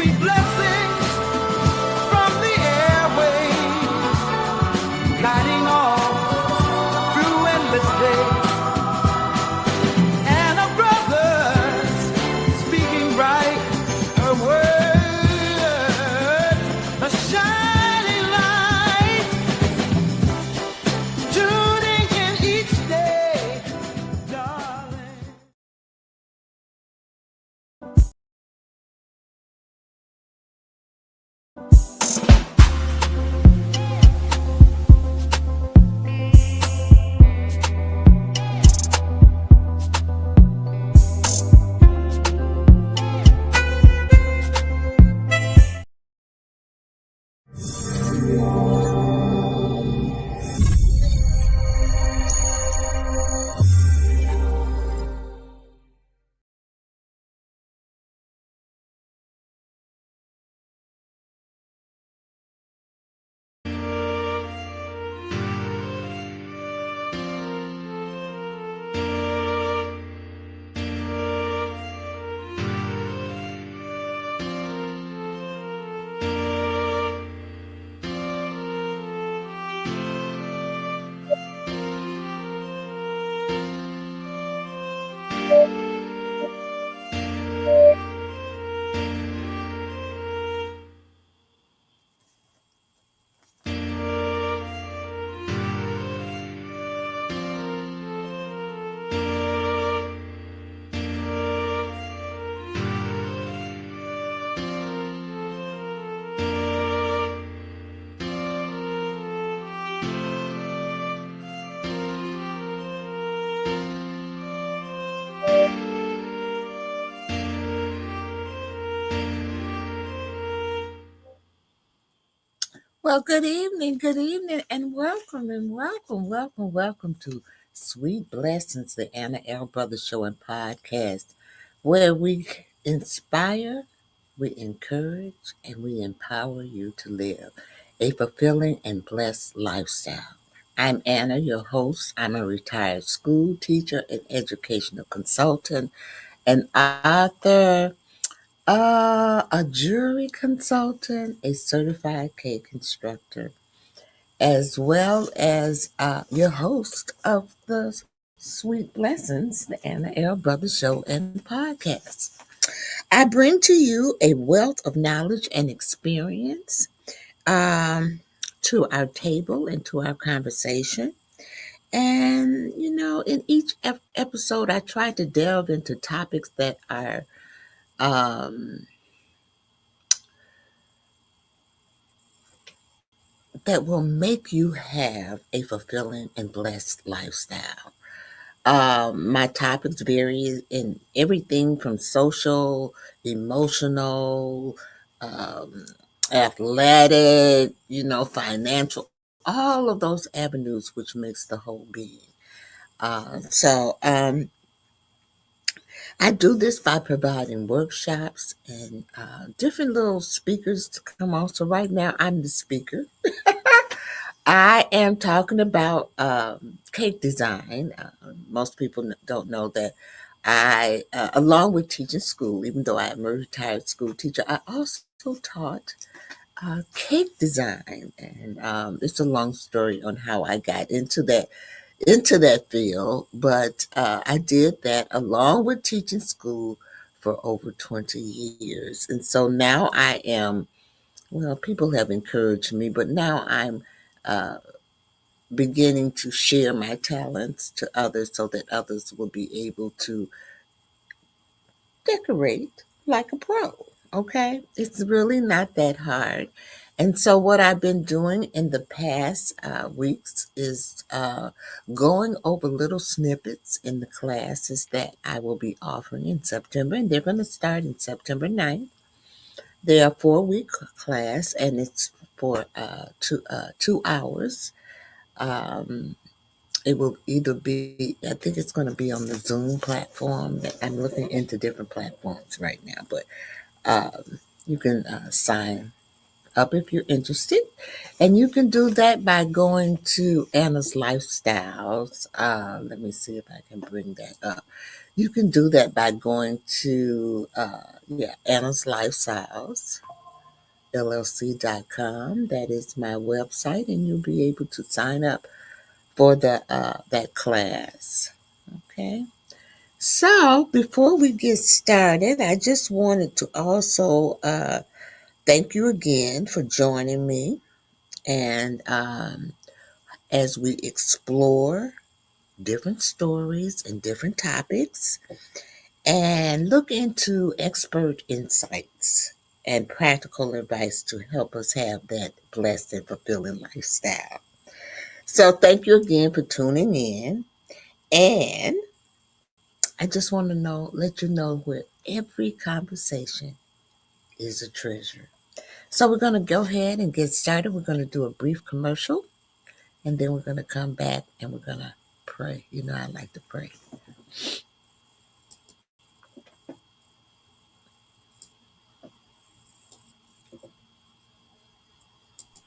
sweet blessings from the airwaves, gliding on through endless days. And a brother's speaking right, her words, a shining light, tuning in each day, darling. Well, good evening, and welcome to Sweet Blessings, the Anna L. Brothers Show and Podcast, where we inspire, we encourage, and we empower you to live a fulfilling and blessed lifestyle. I'm Anna, your host. I'm a retired school teacher and educational consultant, an author, a jewelry consultant, a certified cake instructor, as well as your host of the Sweet Blessings, the Anna L. Brothers Show and Podcast. I bring to you a wealth of knowledge and experience to our table and to our conversation. And, in each episode, I try to delve into topics that are um, that will make you have a fulfilling and blessed lifestyle. My topics vary in everything from social, emotional, um, athletic, financial, all of those avenues which makes the whole being. So I do this by providing workshops and different little speakers to come on. So right now I'm the speaker. I am talking about cake design. Most people don't know that along with teaching school, even though I am a retired school teacher, I also taught cake design, and it's a long story on how I got into that field. But I did that along with teaching school for over 20 years, and so now I am. Well, people have encouraged me, but now I'm. Uh, Beginning to share my talents to others so that others will be able to decorate like a pro. Okay? It's really not that hard. And so, what I've been doing in the past weeks is going over little snippets in the classes that I will be offering in September. And they're going to start in September 9th. They are 4-week class, and it's for 2 hours. Um, It will either be, I think it's going to be on the Zoom platform. I'm looking into different platforms right now, but you can sign up if you're interested. And you can do that by going to Anna's Lifestyles. Let me see if I can bring that up. You can do that by going to Anna's Lifestyles LLC.com. That is my website, and you'll be able to sign up for the that class. Okay. So before we get started, I just wanted to also thank you again for joining me, and as we explore different stories and different topics, and look into expert insights and practical advice to help us have that blessed and fulfilling lifestyle. So, thank you again for tuning in. And I just want to let you know where every conversation is a treasure. So, we're going to go ahead and get started. We're going to do a brief commercial, and then we're going to come back and we're going to pray. You know, I like to pray.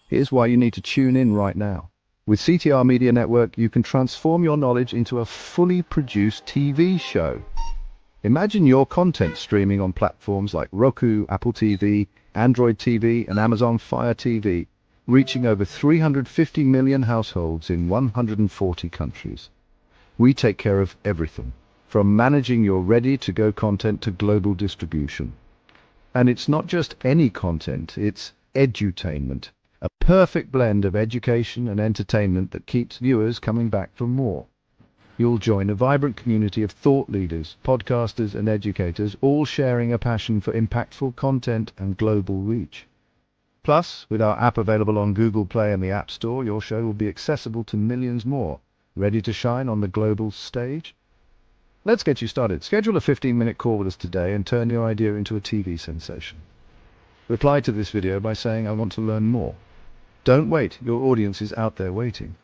Here's why you need to tune in right now. With CTR Media Network, you can transform your knowledge into a fully produced TV show. Imagine your content streaming on platforms like Roku, Apple TV, Android TV, and Amazon Fire TV, reaching over 350 million households in 140 countries. We take care of everything, from managing your ready-to-go content to global distribution. And it's not just any content, it's edutainment, a perfect blend of education and entertainment that keeps viewers coming back for more. You'll join a vibrant community of thought leaders, podcasters, and educators, all sharing a passion for impactful content and global reach. Plus, with our app available on Google Play and the App Store, your show will be accessible to millions more, ready to shine on the global stage. Let's get you started. Schedule a 15-minute call with us today and turn your idea into a TV sensation. Reply to this video by saying, "I want to learn more." Don't wait, your audience is out there waiting.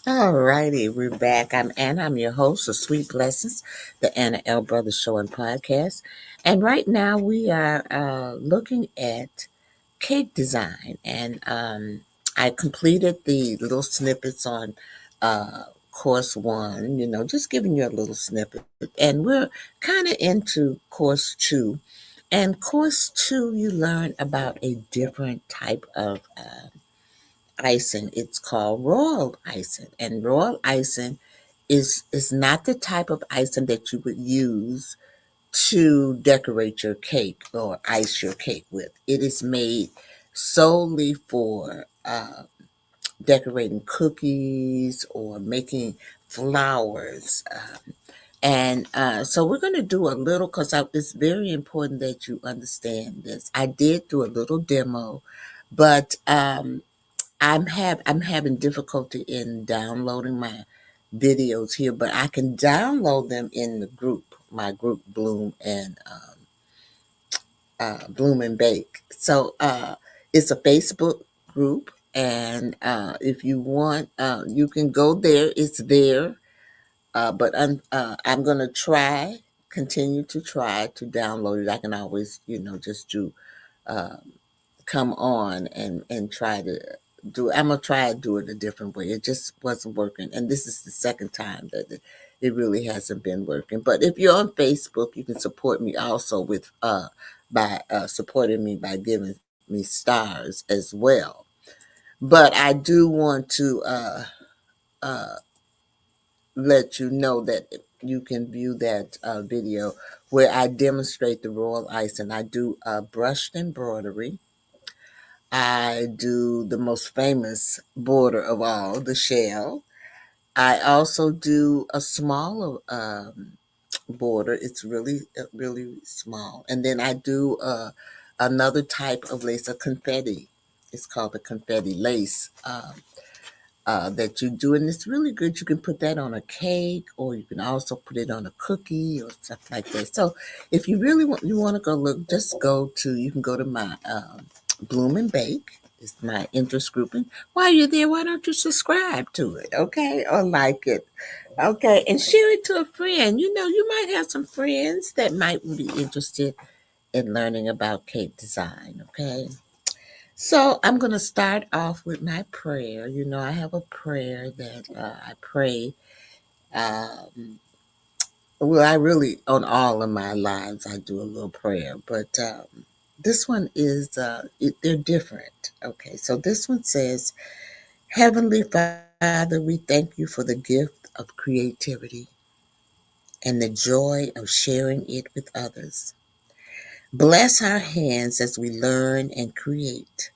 All righty, we're back. I'm Anna. I'm your host of Sweet Blessings, the Anna L. Brothers Show and Podcast. And right now we are looking at cake design. And I completed the little snippets on course one, just giving you a little snippet. And we're kind of into course two. And course two, you learn about a different type of icing. It's called royal icing, and royal icing is not the type of icing that you would use to decorate your cake or ice your cake with. It is made solely for decorating cookies or making flowers. And so we're going to do a little, because it's very important that you understand this. I did do a little demo, but I'm having difficulty in downloading my videos here, but I can download them in the group, my group Bloom and Bake. So it's a Facebook group, and if you want, you can go there. It's there, but I'm gonna continue to try to download it. I can always, just do. Uh, Come on and try to I'm gonna try to do it a different way. It just wasn't working, and this is the second time that it really hasn't been working. But if you're on Facebook, you can support me also with by supporting me by giving me stars as well. But I do want to uh, let you know that you can view that video where I demonstrate the royal ice, and I do brushed embroidery. I do the most famous border of all, the shell. I also do a smaller border. It's really small. And then I do another type of lace, a confetti. It's called the confetti lace. That you do, and it's really good. You can put that on a cake, or you can also put it on a cookie or stuff like that. So, if you really want to go look, just you can go to my Bloom and Bake. It's my interest group, and while you're there, why don't you subscribe to it, okay, or like it, okay, and share it to a friend. You might have some friends that might be interested in learning about cake design, okay. So I'm going to start off with my prayer. I have a prayer that I pray Um, well, I really, on all of my lives, I do a little prayer, but this one is, they're different. Okay, so this one says, Heavenly Father, we thank you for the gift of creativity and the joy of sharing it with others. Bless our hands as we learn and create.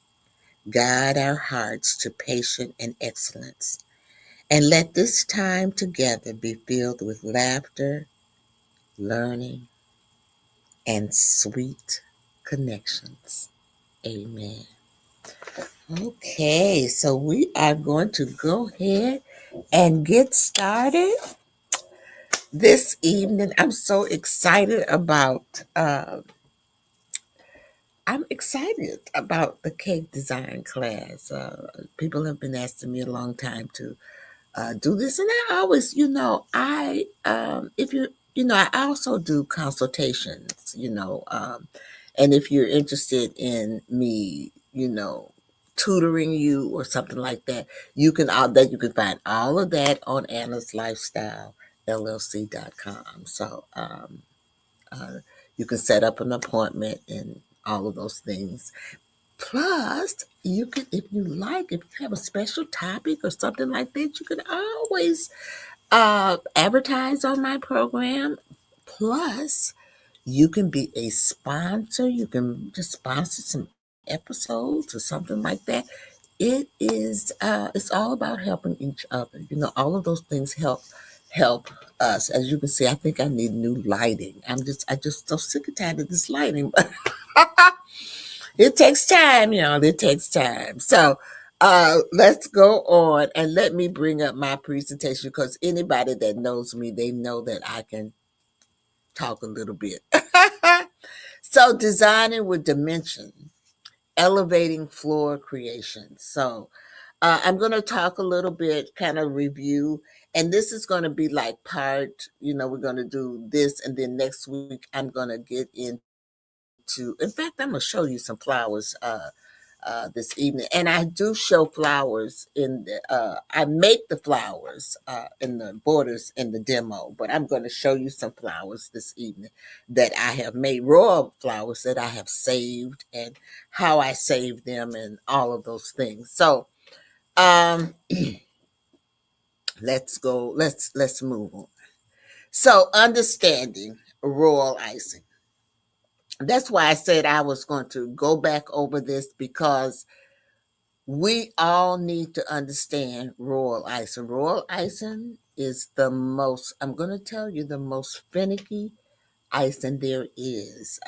Guide our hearts to patience and excellence. And let this time together be filled with laughter, learning, and sweet connections. Amen. Okay, so we are going to go ahead and get started this evening. I'm so excited about the cake design class. People have been asking me a long time to do this, and I always, I if you I also do consultations, and if you're interested in me, tutoring you or something like that, you can find all of that on Anna's Lifestyle LLC.com. So uh, you can set up an appointment and all of those things. Plus, you can, if you like, if you have a special topic or something like that, you can always advertise on my program. Plus, you can be a sponsor. You can just sponsor some episodes or something like that. It's all about helping each other. All of those things help us. As you can see, I think I need new lighting. I just so sick and tired of this lighting, but it takes time, y'all. It takes time. So let's go on and let me bring up my presentation because anybody that knows me, they know that I can talk a little bit. So designing with dimension, elevating floor creation. So I'm going to talk a little bit, kind of review, and this is going to be like we're going to do this, and then next week I'm going to get into, in fact, I'm going to show you some flowers this evening. And I do show flowers I make the flowers in the borders in the demo, but I'm going to show you some flowers this evening that I have made, raw flowers that I have saved and how I saved them and all of those things. So um, let's move on. So understanding royal icing. That's why I said I was going to go back over this because we all need to understand royal icing. Royal icing is I'm going to tell you, the most finicky icing there is.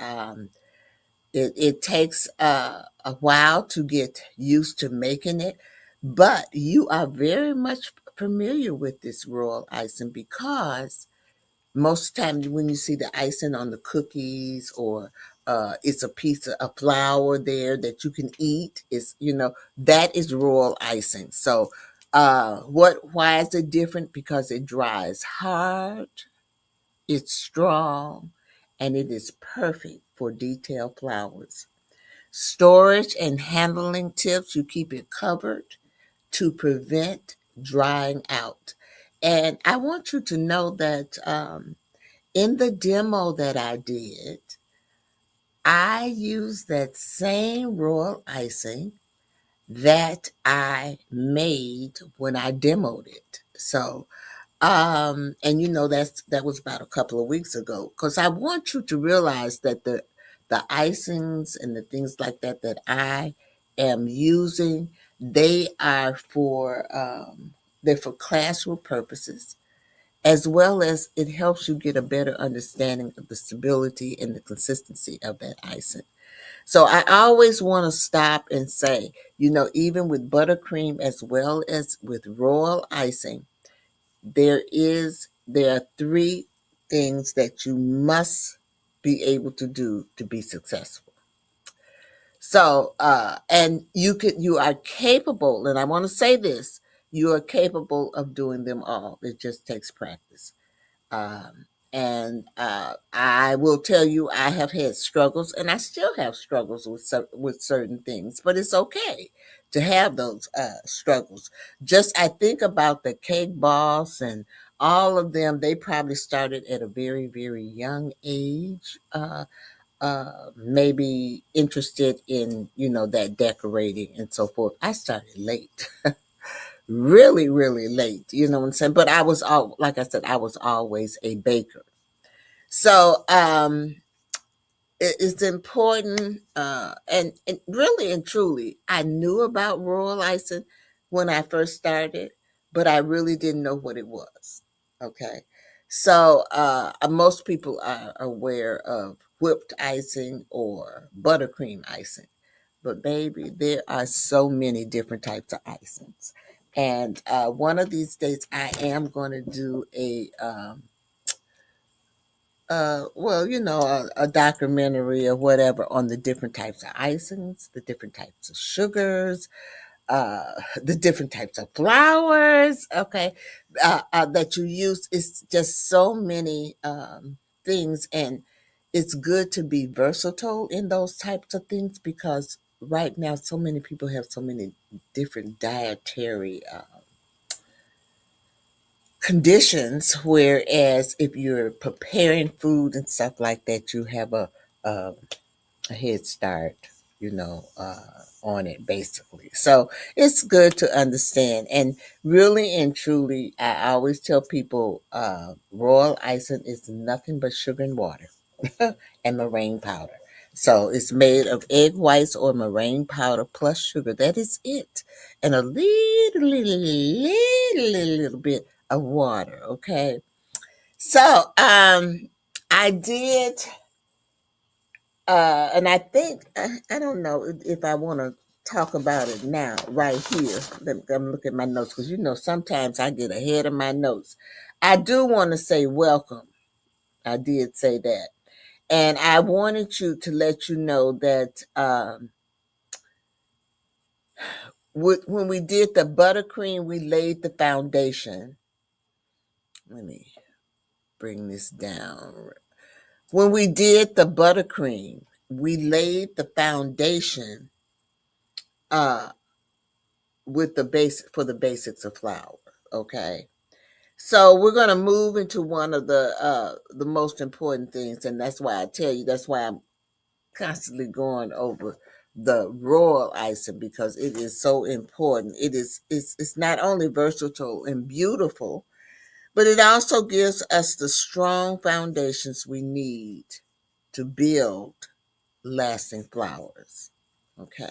It takes a while to get used to making it, but you are very much familiar with this royal icing because most of the time when you see the icing on the cookies or it's a piece of a flour there that you can eat, that is royal icing. So why is it different? Because it dries hard, it's strong, and it is perfect for detailed flowers. Storage and handling tips: you keep it covered to prevent drying out. And I want you to know that in the demo that I did, I used that same royal icing that I made when I demoed it. So, and that was about a couple of weeks ago. Because I want you to realize that the icings and the things like that that I am using, they are they're for classroom purposes, as well as it helps you get a better understanding of the stability and the consistency of that icing. So I always want to stop and say, even with buttercream as well as with royal icing, there are three things that you must be able to do to be successful. So, and you are capable, and I want to say this, you are capable of doing them all. It just takes practice. And I will tell you, I have had struggles, and I still have struggles with certain things, but it's okay to have those struggles. Just I think about the cake boss and all of them, they probably started at a very, very young age, maybe interested in, that decorating and so forth. I started late, really, really late, you know what I'm saying? But I was all, like I said, I was always a baker. So, it's important, and really and truly, I knew about rural icing when I first started, but I really didn't know what it was. Okay, so most people are aware of whipped icing or buttercream icing, but baby, there are so many different types of icings, and one of these days I am going to do a documentary or whatever on the different types of icings, the different types of sugars, the different types of flours, okay, that you use. It's just so many things, and it's good to be versatile in those types of things because right now so many people have so many different dietary conditions, whereas if you're preparing food and stuff like that, you have a, a head start, on it basically. So it's good to understand. And really and truly, I always tell people royal icing is nothing but sugar and water and meringue powder. So it's made of egg whites or meringue powder plus sugar. That is it. And a little bit of water. Okay. So I did and I think I don't know if I want to talk about it now, right here. Let me look at my notes because sometimes I get ahead of my notes. I do want to say welcome. I did say that, and I wanted you to let you know that when we did the buttercream, we laid the foundation. Let me bring this down. When we did the buttercream, we laid the foundation uh, with the basics of flour. Okay. So we're gonna move into one of the most important things, and that's why I tell you, that's why I'm constantly going over the royal icing because it is so important. It's not only versatile and beautiful, but it also gives us the strong foundations we need to build lasting flowers. Okay.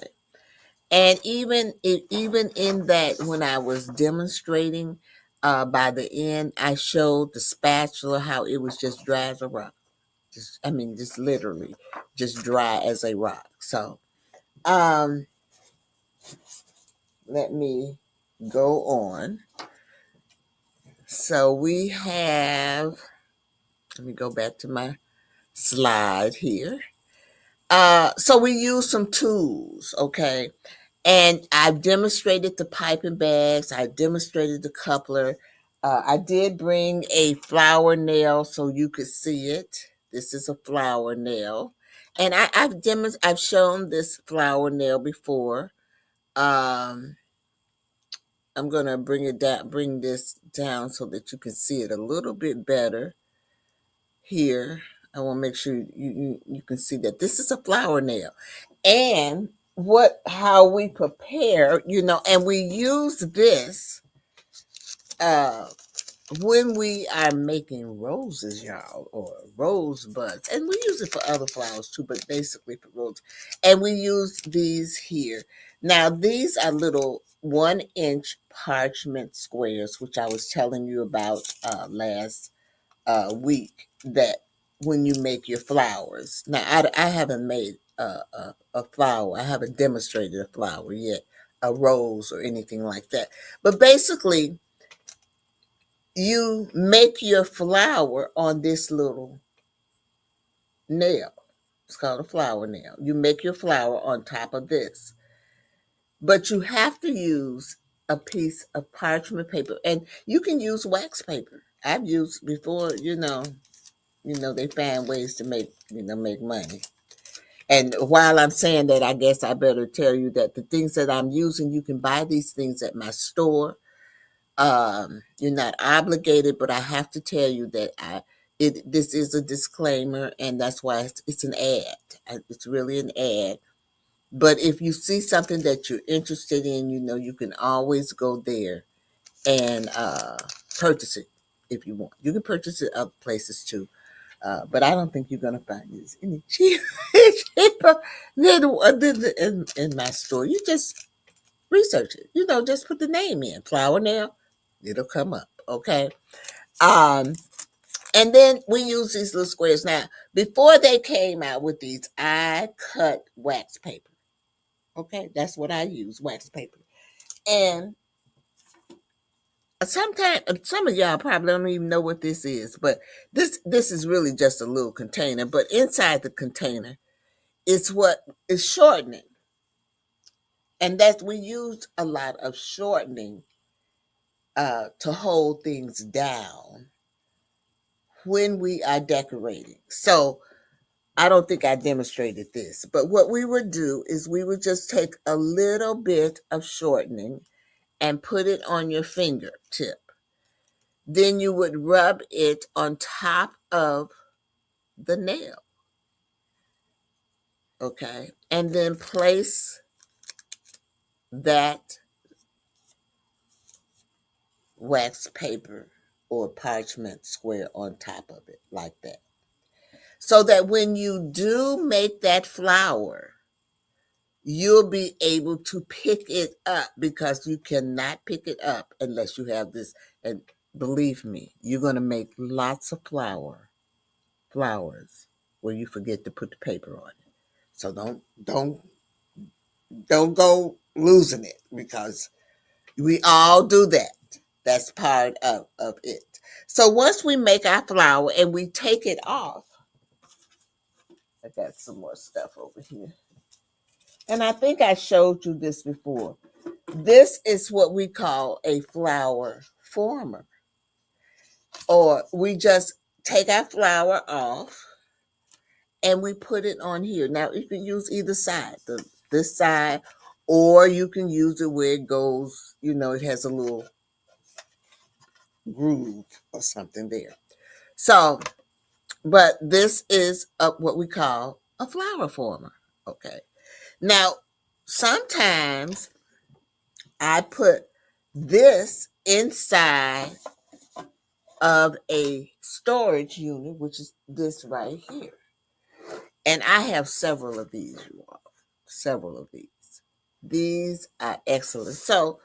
And even in that, when I was demonstrating, by the end, I showed the spatula how it was just dry as a rock. Just literally, just dry as a rock. So, um, let me go on. So we have. Let me go back to my slide here. So we use some tools, okay? And I've demonstrated the piping bags. I demonstrated the coupler. I did bring a flower nail so you could see it. This is a flower nail, and I've shown this flower nail before. Um, I'm gonna bring this down so that you can see it a little bit better here. I want to make sure you can see that this is a flower nail, and how we prepare, and we use this uh when we are making roses, y'all, or rose buds, and we use it for other flowers too, but basically for roses. And we use these here. Now these are little 1-inch parchment squares, which I was telling you about last week, that when you make your flowers. Now, I haven't made a flower. I haven't demonstrated a flower yet, a rose or anything like that. But basically, you make your flower on this little nail. It's called a flower nail. You make your flower on top of this. But you have to use a piece of parchment paper. And you can use wax paper. I've used before, they find ways to make money. And while I'm saying that, I guess I better tell you that the things that I'm using, you can buy these things at my store. You're not obligated, but I have to tell you that this is a disclaimer, and that's why it's an ad. It's really an ad. But if you see something that you're interested in, you can always go there and purchase it if you want. You can purchase it other places too. But I don't think you're gonna find it any cheaper than in my store. You just research it. Just put the name in, flower nail. It'll come up. Okay. Um, and then we use these little squares. Now, before they came out with these, I cut wax paper. Okay, that's what I use, wax paper. And sometimes some of y'all probably don't even know what this is, but this is really just a little container. But inside the container, it's what is shortening, and that's we use a lot of shortening to hold things down when we are decorating. So I don't think I demonstrated this, but what we would do is we would just take a little bit of shortening and put it on your fingertip. Then you would rub it on top of the nail. Okay. And then place that wax paper or parchment square on top of it like that. So that when you do make that flower, you'll be able to pick it up, because you cannot pick it up unless you have this. And believe me, you're going to make lots of flowers where you forget to put the paper on it. So don't go losing it, because we all do that. That's part of it. So once we make our flower and we take it off, I got some more stuff over here. And I think I showed you this before. This is what we call a flower former. Or we just take our flower off and we put it on here. Now you can use either side, this side, or you can use it where it goes, it has a little groove or something there. So, but this is what we call a flower former. Okay. Now, sometimes I put this inside of a storage unit, which is this right here. And I have several of these, you all. Several of these. These are excellent. So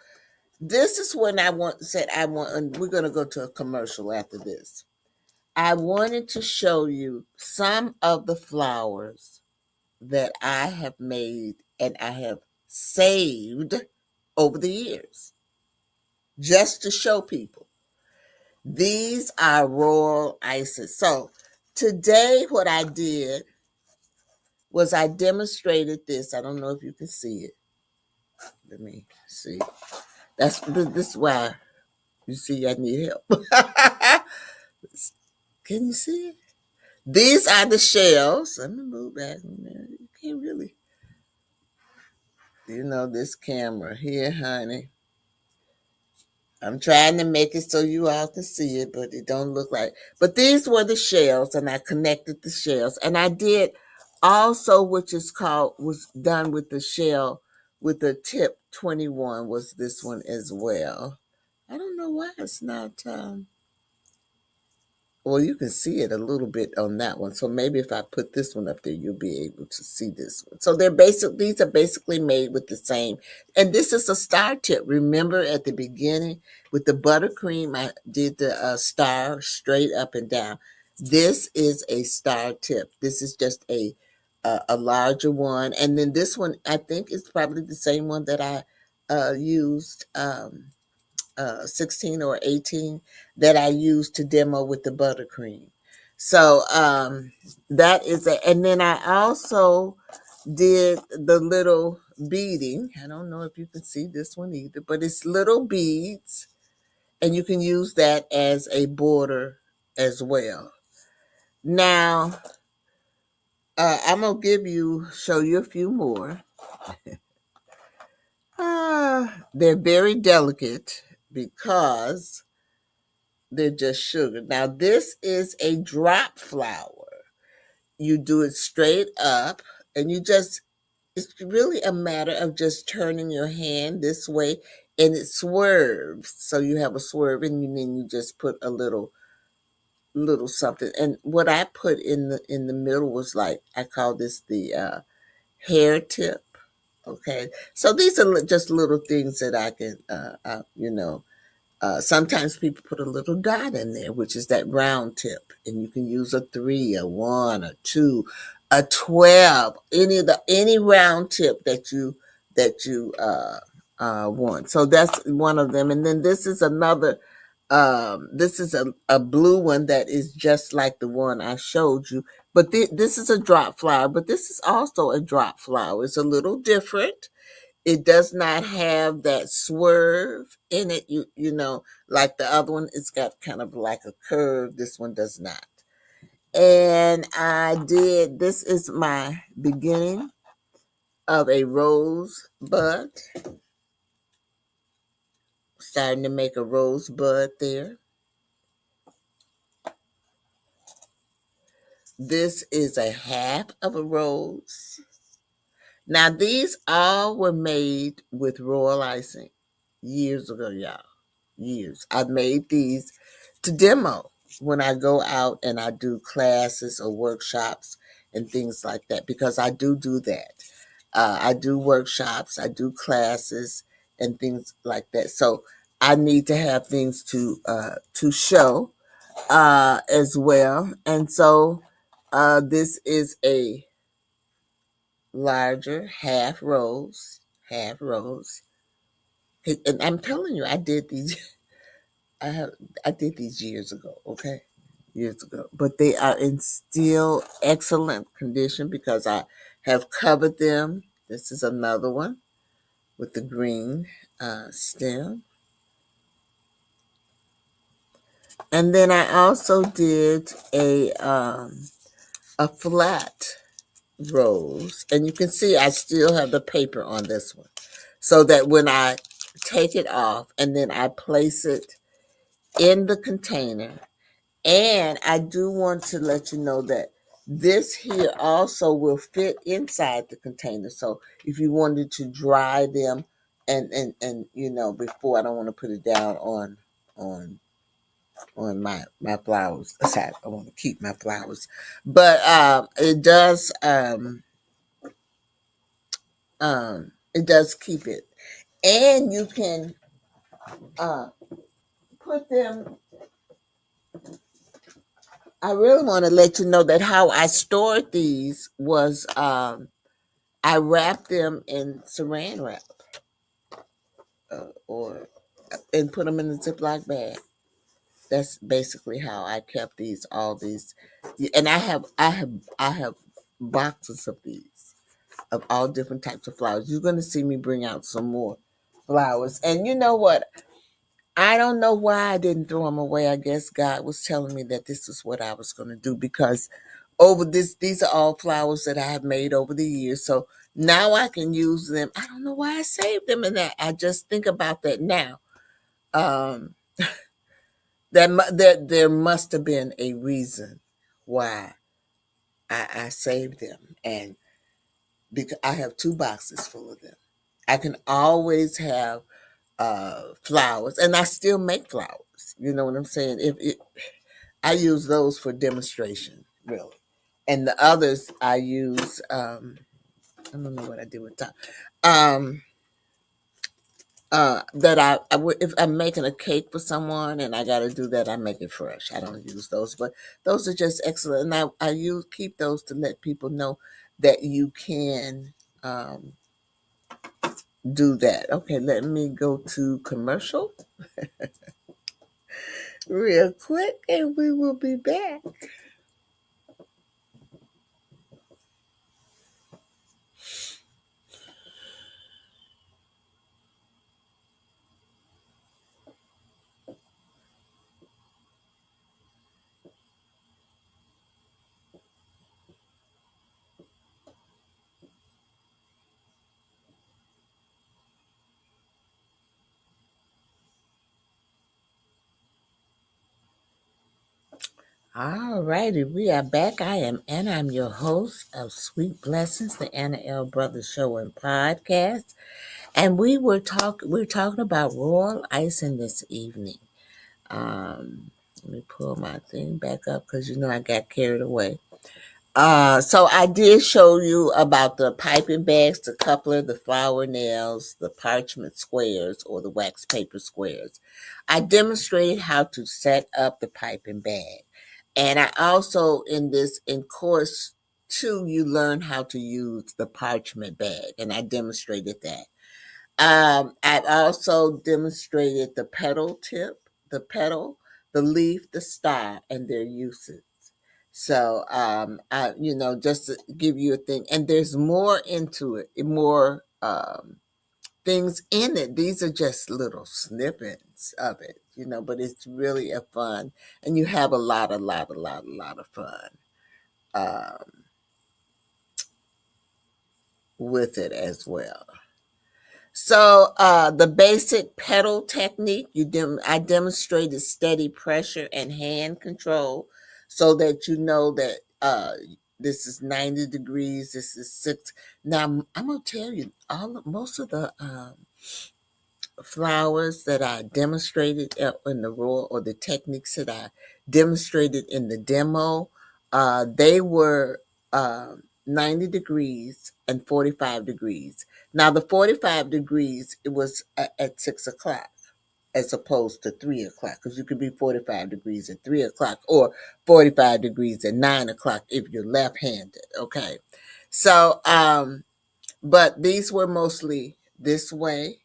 this is when and we're going to go to a commercial after this. I wanted to show you some of the flowers that I have made and I have saved over the years, just to show people. These are royal ices. So today what I did was I demonstrated this. I don't know if you can see it. Let me see. This is why you see I need help. Can you see it? These are the shells. Let me move back. You can't really. This camera here, honey. I'm trying to make it so you all can see it, but it don't look like. But these were the shells, and I connected the shells. And I did also, which was done with the shell with the tip 21, was this one as well. I don't know why it's not. Well, you can see it a little bit on that one. So maybe if I put this one up there, you'll be able to see this one. So these are basically made with the same. And this is a star tip. Remember at the beginning with the buttercream, I did the star straight up and down. This is a star tip. This is just a larger one. And then this one, I think is probably the same one that I used. 16 or 18 that I used to demo with the buttercream. So that is and then I also did the little beading. I don't know if you can see this one either, but it's little beads, and you can use that as a border as well. Now, I'm gonna show you a few more. They're very delicate. because they're just sugar. Now, this is a drop flower. You do it straight up, and it's really a matter of just turning your hand this way, and it swerves. So you have a swerve, and then you just put a little something. And what I put in the middle was like, I call this the hair tip. Okay, so these are just little things that I can, sometimes people put a little dot in there, which is that round tip, and you can use a 3, a 1, a 2, a 12, any round tip that you want. So that's one of them, and then this is another. This is a blue one that is just like the one I showed you, but this is a drop flower. But this is also a drop flower. It's a little different. It does not have that swerve in it, like the other one. It's got kind of like a curve. This one does not. And this is my beginning of a rose bud. Starting to make a rose bud there. This is a half of a rose. Now, these all were made with royal icing years ago, y'all. Years. I made these to demo when I go out and I do classes or workshops and things like that, because I do that. I do workshops, I do classes and things like that. So I need to have things to show as well. And so this is a larger half rose. And I'm telling you, I did these. I have I did these years ago, okay? Years ago. But they are in still excellent condition because I have covered them. This is another one with the green stem. And then I also did a flat rose. And you can see I still have the paper on this one. So that when I take it off and then I place it in the container. And I do want to let you know that this here also will fit inside the container. So if you wanted to dry them and before, I don't want to put it down on my flowers. Aside, I want to keep my flowers. But it does keep it. And you can uh put them. I really want to let you know that how I stored these was I wrapped them in saran wrap, or and put them in a Ziploc bag. That's basically how I kept all these, and I have boxes of these of all different types of flowers. You're going to see me bring out some more flowers, and you know what? I don't know why I didn't throw them away. I guess God was telling me that this is what I was going to do, because these are all flowers that I have made over the years. So now I can use them. I don't know why I saved them, and that I just think about that now. Um, there must have been a reason why I saved them, and because I have 2 boxes full of them. I can always have flowers, and I still make flowers. You know what I'm saying? I use those for demonstration, really, and the others I use. I don't know what I did with time. Um, that if I'm making a cake for someone and I got to do that, I make it fresh. I don't use those, but those are just excellent, and I keep those to let people know that you can do that. Okay, let me go to commercial real quick, and we will be back. All righty, we are back. I am Anna. I'm your host of Sweet Blessings, the Anna L. Brothers Show and Podcast. And we're talking about royal icing this evening. Let me pull my thing back up because I got carried away. So I did show you about the piping bags, the coupler, the flower nails, the parchment squares, or the wax paper squares. I demonstrated how to set up the piping bag. And I also, in course 2, you learn how to use the parchment bag, and I demonstrated that. I've also demonstrated the petal tip, the petal, the leaf, the star, and their uses. So, just to give you a thing, and there's more into it, more things in it. These are just little snippets of it, but it's really a fun, and you have a lot of fun um, with it as well. So the basic pedal technique, I demonstrated steady pressure and hand control so that you know that this is 90 degrees, this is 6. Now, I'm going to tell you, most of the flowers that I demonstrated in the raw, or the techniques that I demonstrated in the demo, they were 90 degrees and 45 degrees. Now, the 45 degrees, it was at 6 o'clock as opposed to 3 o'clock, because you could be 45 degrees at 3 o'clock or 45 degrees at 9 o'clock if you're left-handed, okay? So, but these were mostly this way,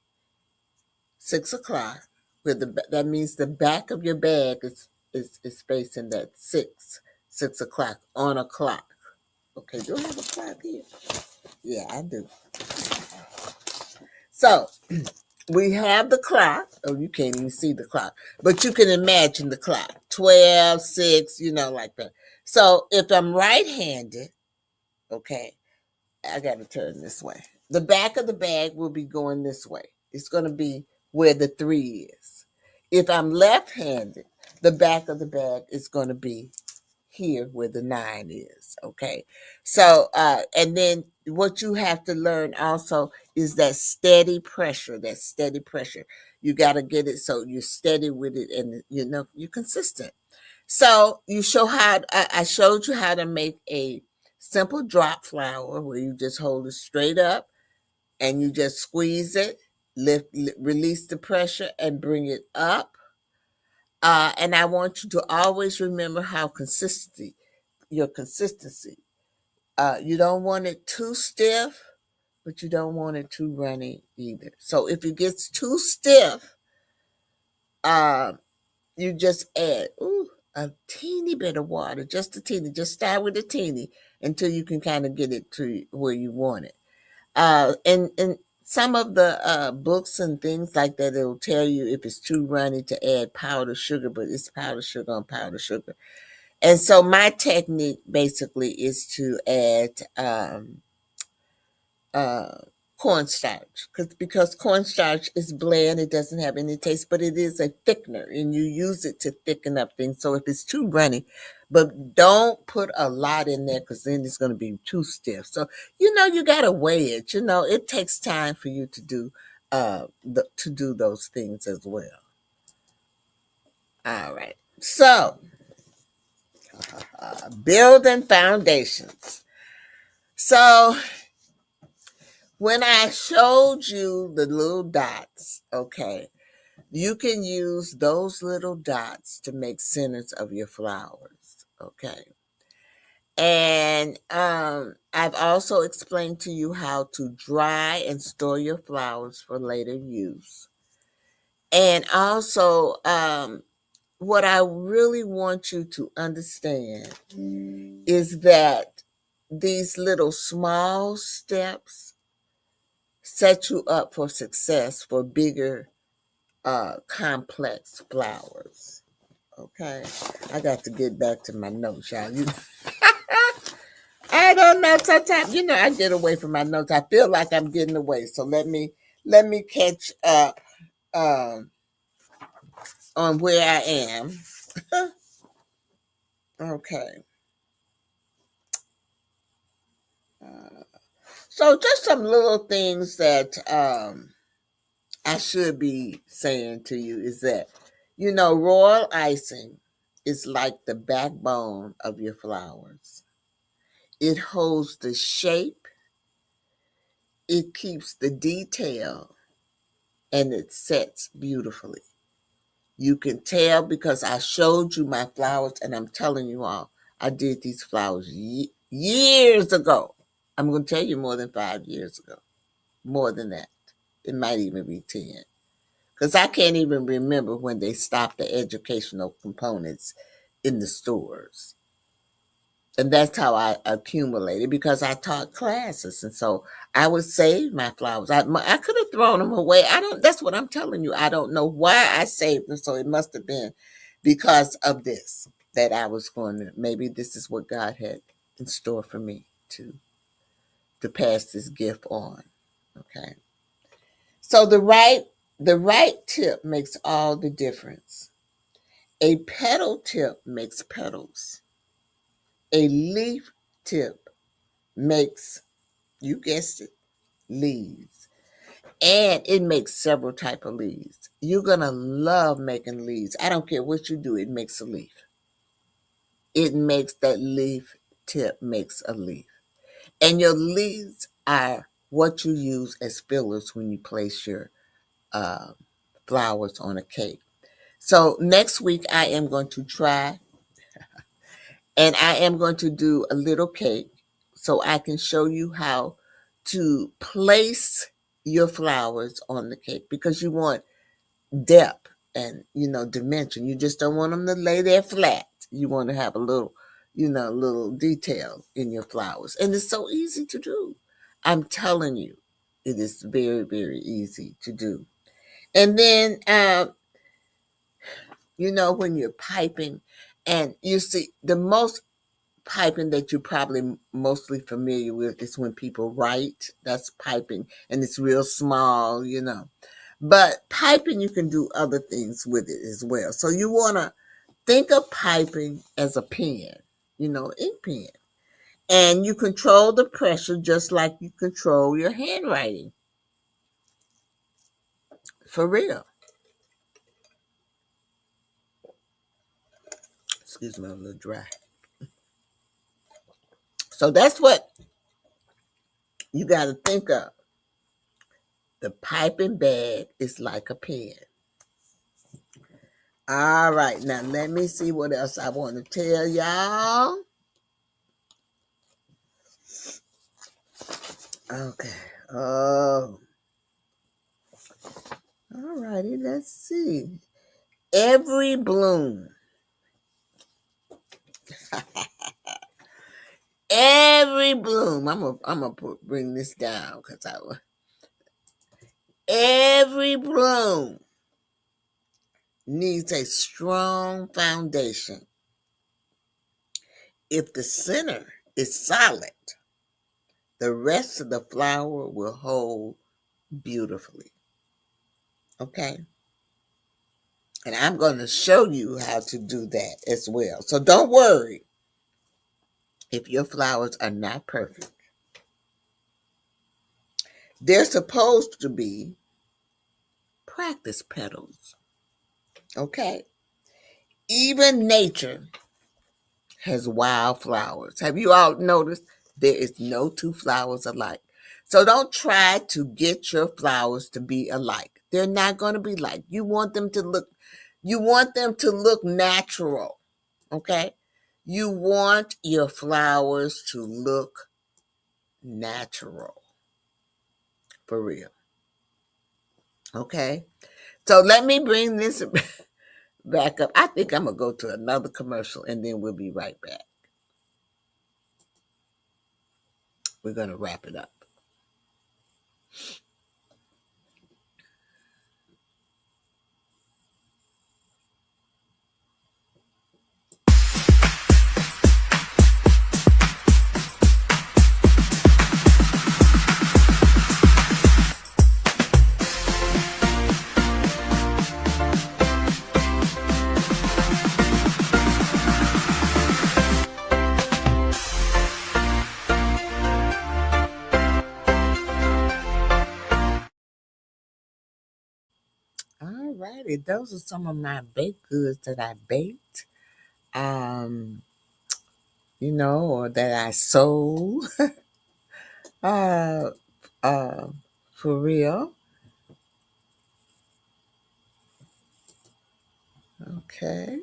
6 o'clock, that means the back of your bag is facing that 6 o'clock on a clock. Okay, do I have a clock here? Yeah, I do. So we have the clock. Oh, you can't even see the clock, but you can imagine the clock. 12, 6, like that. So if I'm right-handed, okay, I got to turn this way. The back of the bag will be going this way. It's going to be where the 3 is. If I'm left-handed, the back of the bag is going to be here where the 9 is. Okay. So, and then what you have to learn also is that steady pressure, You got to get it so you're steady with it, and you're consistent. So I showed you how to make a simple drop flower where you just hold it straight up and you just squeeze it, release the pressure and bring it up. And I want you to always remember your consistency. You don't want it too stiff, but you don't want it too runny either. So if it gets too stiff, um, you just add a teeny bit of water, just a teeny. Just start with a teeny until you can kind of get it to where you want it. And some of the books and things like that, it'll tell you if it's too runny to add powdered sugar, but it's powdered sugar on powdered sugar. And so my technique basically is to add uh, cornstarch, because cornstarch is bland, it doesn't have any taste, but it is a thickener, and you use it to thicken up things. So if it's too runny, but don't put a lot in there, because then it's going to be too stiff. So you got to weigh it. It takes time for you to do to do those things as well. All right. So building foundations. So when I showed you the little dots, okay, you can use those little dots to make centers of your flowers, okay? And I've also explained to you how to dry and store your flowers for later use. And also, what I really want you to understand is that these little small steps set you up for success for bigger, complex flowers. Okay, I got to get back to my notes, y'all. I don't know. Sometimes, I get away from my notes. I feel like I'm getting away. So let me catch up um, on where I am. Okay. So just some little things that I should be saying to you is that, royal icing is like the backbone of your flowers. It holds the shape, it keeps the detail, and it sets beautifully. You can tell because I showed you my flowers, and I'm telling you all, I did these flowers years ago. I'm going to tell you more than 5 years ago. More than that. It might even be 10. Because I can't even remember when they stopped the educational components in the stores. And that's how I accumulated because I taught classes. And so I would save my flowers. I could have thrown them away. That's what I'm telling you. I don't know why I saved them. So it must have been because of this that I was going to, maybe this is what God had in store for me to pass this gift on. Okay. So the right tip makes all the difference. A petal tip makes petals. A leaf tip makes, you guessed it, leaves. And it makes several type of leaves. You're gonna love making leaves. I don't care what you do, it makes a leaf. It makes that leaf tip makes a leaf. And your leaves are what you use as fillers when you place your uh, flowers on a cake. So next week I am going to try and I am going to do a little cake so I can show you how to place your flowers on the cake because you want depth and dimension. You just don't want them to lay there flat. You want to have a little detail in your flowers. And it's so easy to do. I'm telling you, it is very, very easy to do. And then when you're piping and you see the most piping that you're probably mostly familiar with is when people write. That's piping and it's real small. But piping, you can do other things with it as well. So you want to think of piping as a pen, ink pen. And you control the pressure just like you control your handwriting. For real. Excuse me, I'm a little dry. So that's what you got to think of. The piping bag is like a pen. All right, now let me see what else I want to tell y'all. Okay. Oh, all righty, let's see. Every bloom, every bloom. I'm gonna bring this down because every bloom needs a strong foundation. If the center is solid, the rest of the flower will hold beautifully. Okay. And I'm going to show you how to do that as well. So don't worry if your flowers are not perfect. They're supposed to be practice petals. Okay? Even nature has wild flowers. Have you all noticed? There is no two flowers alike. So don't try to get your flowers to be alike. They're not going to be like. You want them to look natural. Okay? You want your flowers to look natural. For real. Okay? So let me bring this back up. I think I'm going to go to another commercial and then we'll be right back. We're going to wrap it up. righty. Those are some of my baked goods that I baked. Um, or that I sold. uh, uh, for real. Okay.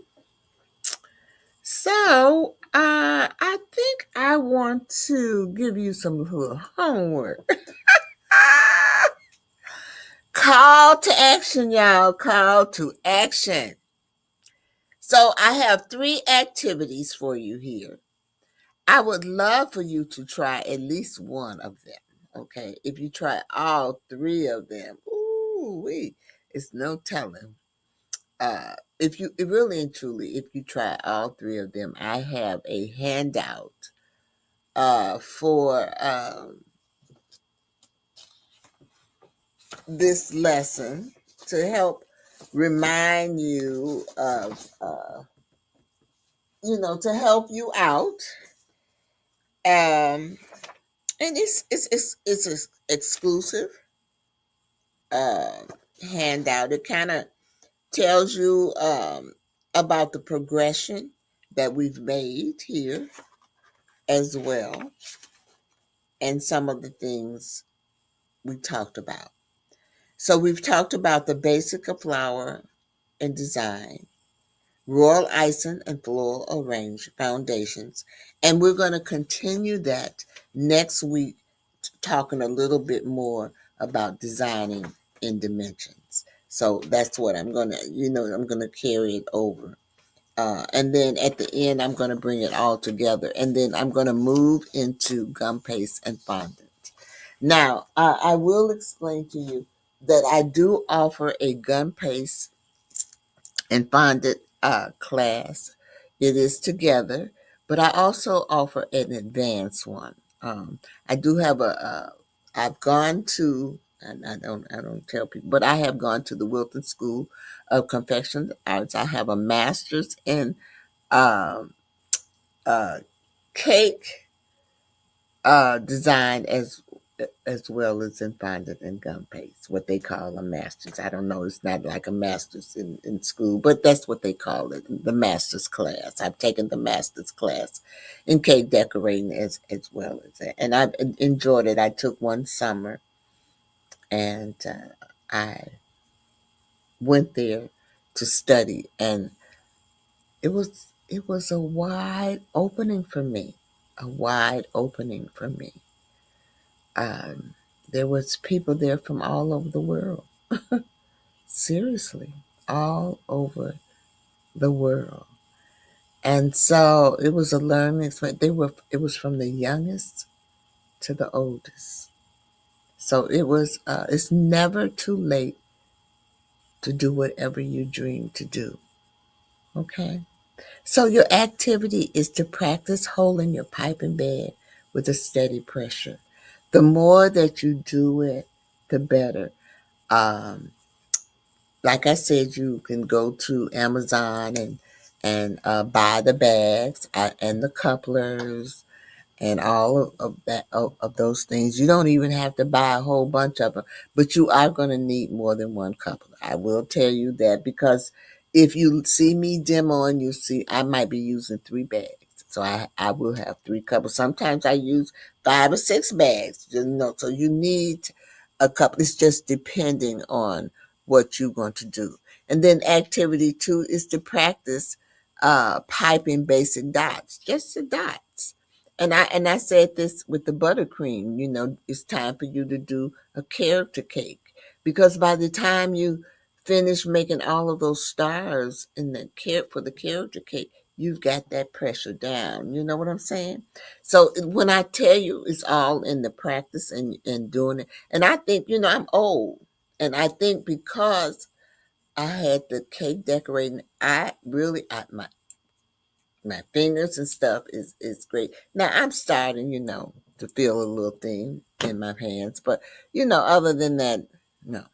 So, I think I want to give you some little homework. Call to action, y'all. Call to action. So, I have 3 activities for you here. I would love for you to try at least one of them. Okay. If you try all 3 of them, it's no telling. If you really and truly, if you try all 3 of them, I have a handout for this lesson to help remind you of, to help you out. And it's exclusive uh, handout. It kind of tells you about the progression that we've made here as well, and some of the things we talked about. So we've talked about the basic of flower and design, royal icing and floral arrange foundations, and we're going to continue that next week, talking a little bit more about designing in dimensions. So that's what I'm gonna carry it over. And then at the end, I'm going to bring it all together. And then I'm going to move into gum paste and fondant. Now, I will explain to you that I do offer a gum paste and fondant class. It is together, but I also offer an advanced one. I do have I've gone to, and I don't tell people, but I have gone to the Wilton School of Confections Arts. I have a master's in um, uh, cake design as well as in fondant and gum paste, what they call a master's. I don't know, it's not like a master's in school, but that's what they call it, the master's class. I've taken the master's class in cake decorating as well as that, and I've enjoyed it. I took one summer, and I went there to study, and it was a wide opening for me, a wide opening for me. Um, there was people there from all over the world. Seriously, all over the world. And so it was a learning experience. It was from the youngest to the oldest. So it's never too late to do whatever you dream to do. Okay. So your activity is to practice holding your piping bag with a steady pressure. The more that you do it, the better. Um, like I said, you can go to Amazon and buy the bags and the couplers and all of those things. You don't even have to buy a whole bunch of them, but you are going to need more than one coupler. I will tell you that, because if you see me demoing, you see I might be using 3 bags. So I will have 3 couplers. Sometimes I use 5 or 6 bags, so you need a couple. It's just depending on what you're going to do. And then activity 2 is to practice piping basic dots, just the dots. And I said this with the buttercream, it's time for you to do a character cake, because by the time you finish making all of those stars in the for the character cake, you've got that pressure down. You know what I'm saying? So when I tell you, it's all in the practice and doing it. And I think, I'm old, and I think because I had the cake decorating, my fingers and stuff is great. Now I'm starting, to feel a little thing in my hands, but other than that, no.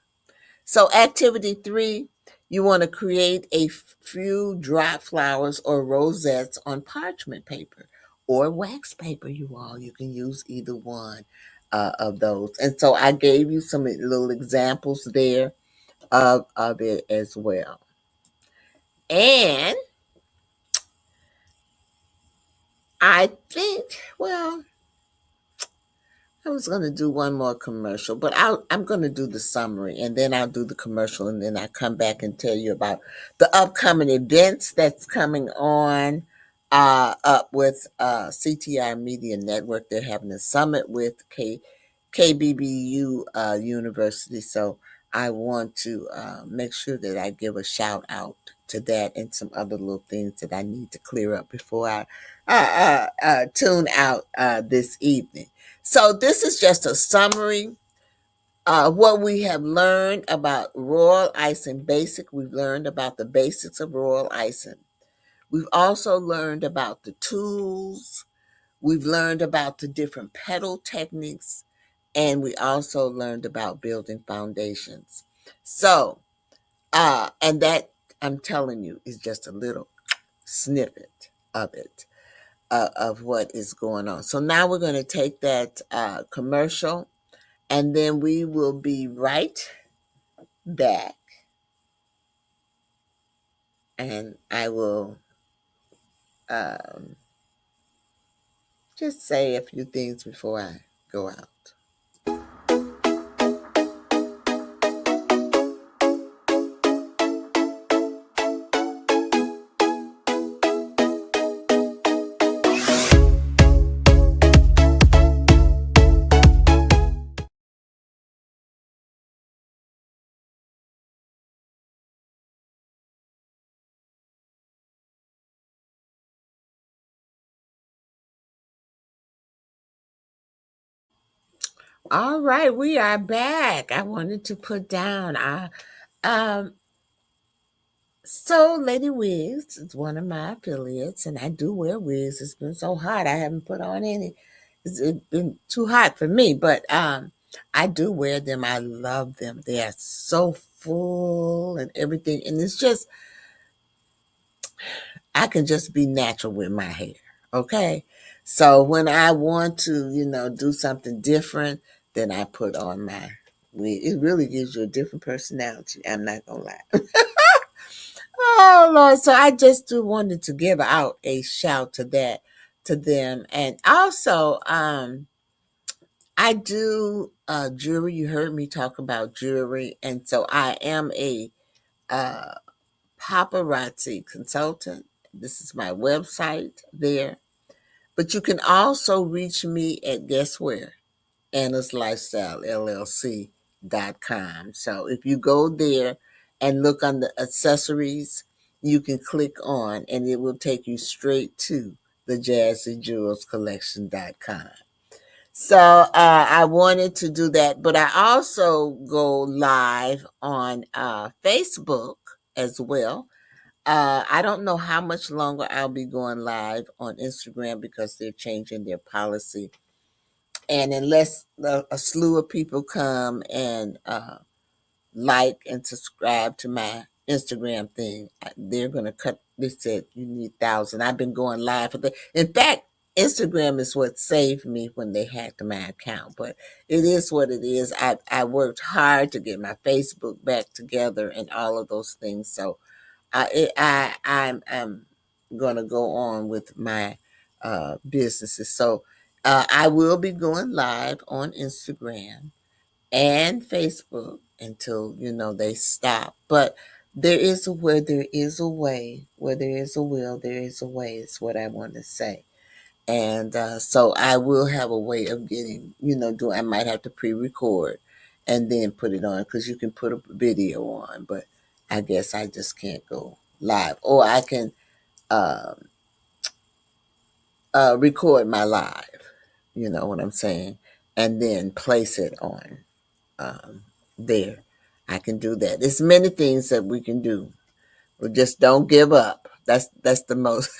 So activity 3, you want to create a few drop flowers or rosettes on parchment paper or wax paper. You can use either one of those. And so I gave you some little examples there of it as well. And I think, well, I was going to do one more commercial, but I'm going to do the summary and then I'll do the commercial and then I'll come back and tell you about the upcoming events that's coming on up with CTR Media Network. They're having a summit with KBBU University. So I want to make sure that I give a shout out to that and some other little things that I need to clear up before I tune out this evening. So this is just a summary. What we have learned about royal icing basic, we've learned about the basics of royal icing. We've also learned about the tools. We've learned about the different petal techniques. And we also learned about building foundations. So, and that, I'm telling you, is just a little snippet of it, of what is going on. So now we're going to take that commercial and then we will be right back. And I will just say a few things before I go out. All right, we are back. I wanted to put down um so Lady Wigs is one of my affiliates and I do wear wigs. It's been so hot I haven't put on any. It's been too hot for me, but I do wear them. I love them. They are so full and everything. And it's just I can just be natural with my hair. Okay. So when I want to, do something different, then I put on my wig. It really gives you a different personality. I'm not gonna lie. Oh Lord. So I just do wanted to give out a shout to them. And also, I do jewelry. You heard me talk about jewelry. And so I am a uh paparazzi consultant. This is my website there. But you can also reach me at guess where? Anna's Lifestyle LLC.com. So if you go there and look on the accessories, you can click on and it will take you straight to the Jazzy Jewels Collection.com. So I wanted to do that, but I also go live on Facebook as well. I don't know how much longer I'll be going live on Instagram because they're changing their policy. And unless a slew of people come and like and subscribe to my Instagram thing, they're going to cut. They said you need 1,000. I've been going live for the. In fact, Instagram is what saved me when they hacked my account. But it is what it is. I worked hard to get my Facebook back together and all of those things. So I'm gonna go on with my businesses. So I will be going live on Instagram and Facebook until they stop. But there is a where there is a way, where there is a will, there is a way. Is what I want to say. And so I will have a way of getting, do I might have to pre-record and then put it on because you can put a video on, but I guess I just can't go live. Or I can record my live, you know what I'm saying, and then place it on there. I can do that. There's many things that we can do. We just don't give up. That's the most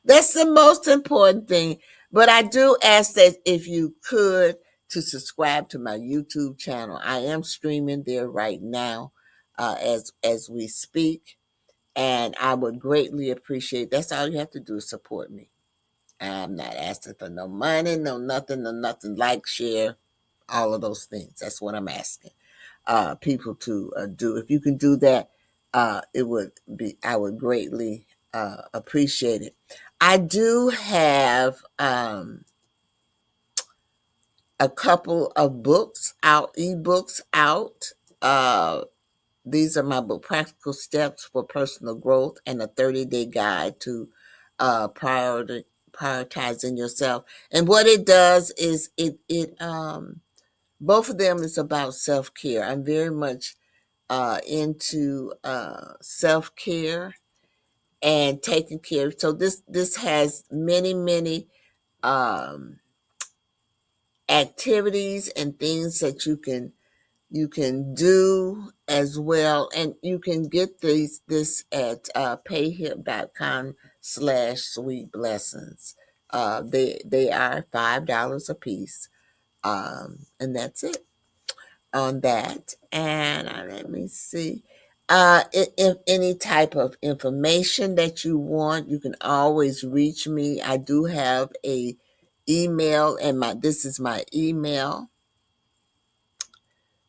that's the most important thing. But I do ask that if you could to subscribe to my YouTube channel. I am streaming there right now as we speak, and I would greatly appreciate. That's all you have to do is support me. I'm not asking for no money, no nothing, no nothing. Like, share, all of those things. That's what I'm asking. people to do. If you can do that, I would greatly appreciate it. I do have a couple of books out, ebooks out. Uh, these are my book, Practical Steps for Personal Growth and a 30-day guide to prioritizing yourself. And what it does is both of them is about self-care. I'm very much into self-care and taking care. So this has many um, activities and things that you can do as well, and you can get this at payhip.com/sweet blessings. They are $5 a piece, and that's it on that. And let me see. If any type of information that you want, you can always reach me. I do have a email, and this is my email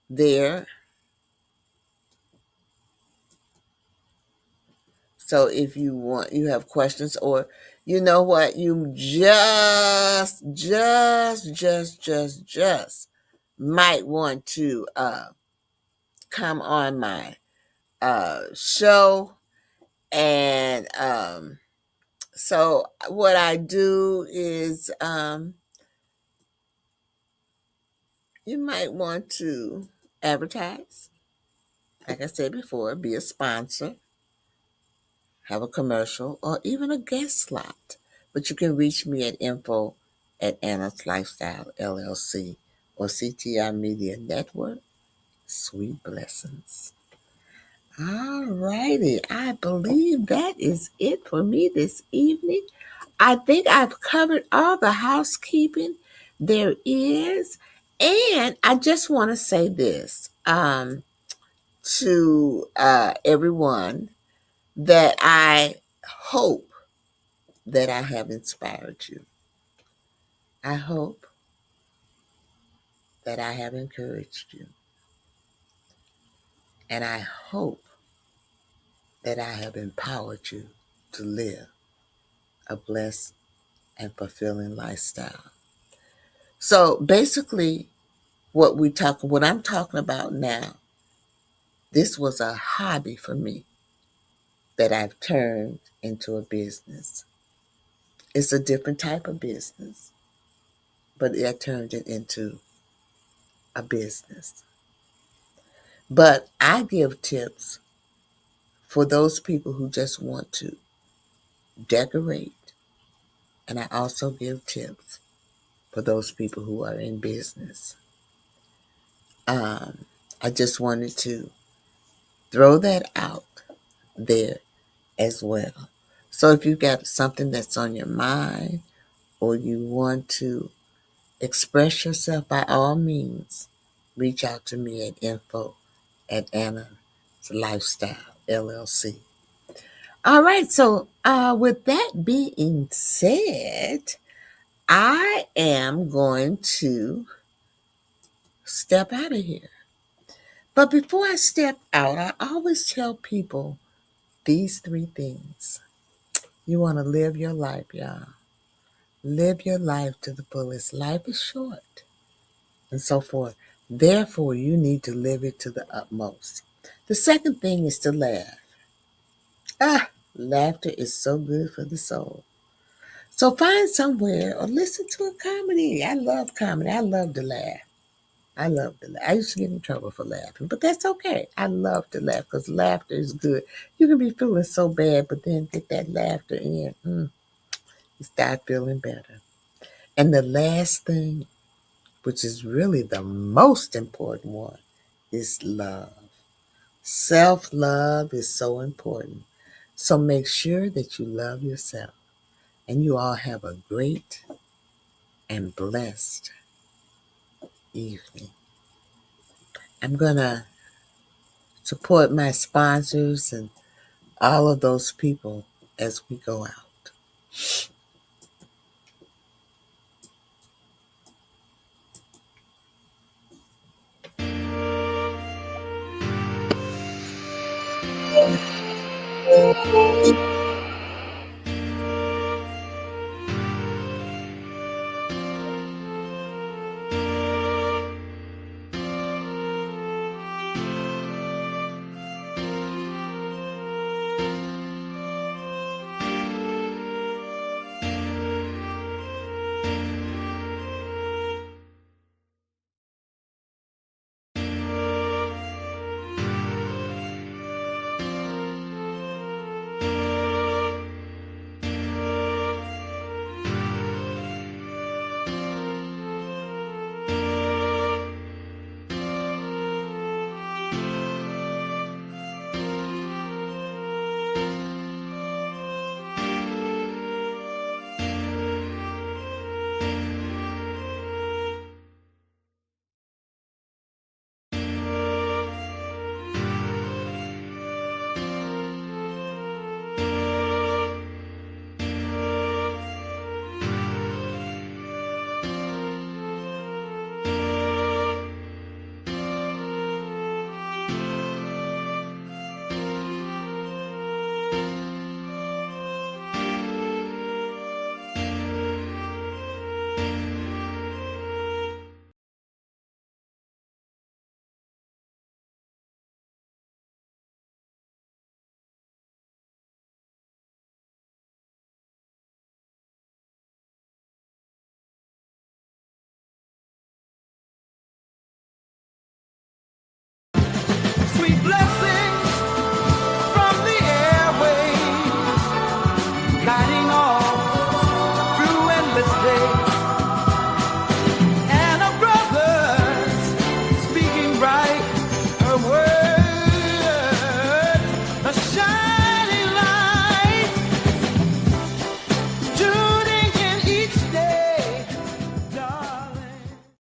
there. So if you have questions, or you know what, you just might want to come on my show. And so what I do is you might want to advertise, like I said before, be a sponsor, have a commercial, or even a guest slot. But you can reach me at info at Anna's Lifestyle LLC or CTR Media Network. Sweet blessings. All righty. I believe that is it for me this evening. I think I've covered all the housekeeping there is. And I just want to say this to everyone, that I hope that I have inspired you. I hope that I have encouraged you. And I hope that I have empowered you to live a blessed and fulfilling lifestyle. So basically, what I'm talking about now, this was a hobby for me that I've turned into a business. It's a different type of business, but I turned it into a business. But I give tips for those people who just want to decorate, and I also give tips for those people who are in business. Um, I just wanted to throw that out there as well. So if you've got something that's on your mind, or you want to express yourself, by all means, reach out to me at info at Anna's Lifestyle LLC. All right, so with that being said, I am going to step out of here. But before I step out, I always tell people these three things. You want to live your life, y'all. Live your life to the fullest. Life is short, and so forth. Therefore, you need to live it to the utmost. The second thing is to laugh. Laughter is so good for the soul. So find somewhere or listen to a comedy. I love comedy. I love to laugh. I love to laugh. I used to get in trouble for laughing, but that's okay. I love to laugh because laughter is good. You can be feeling so bad, but then get that laughter in. You start feeling better. And the last thing, which is really the most important one, is love. Self-love is so important. So make sure that you love yourself. And you all have a great and blessed evening. I'm going to support my sponsors and all of those people as we go out.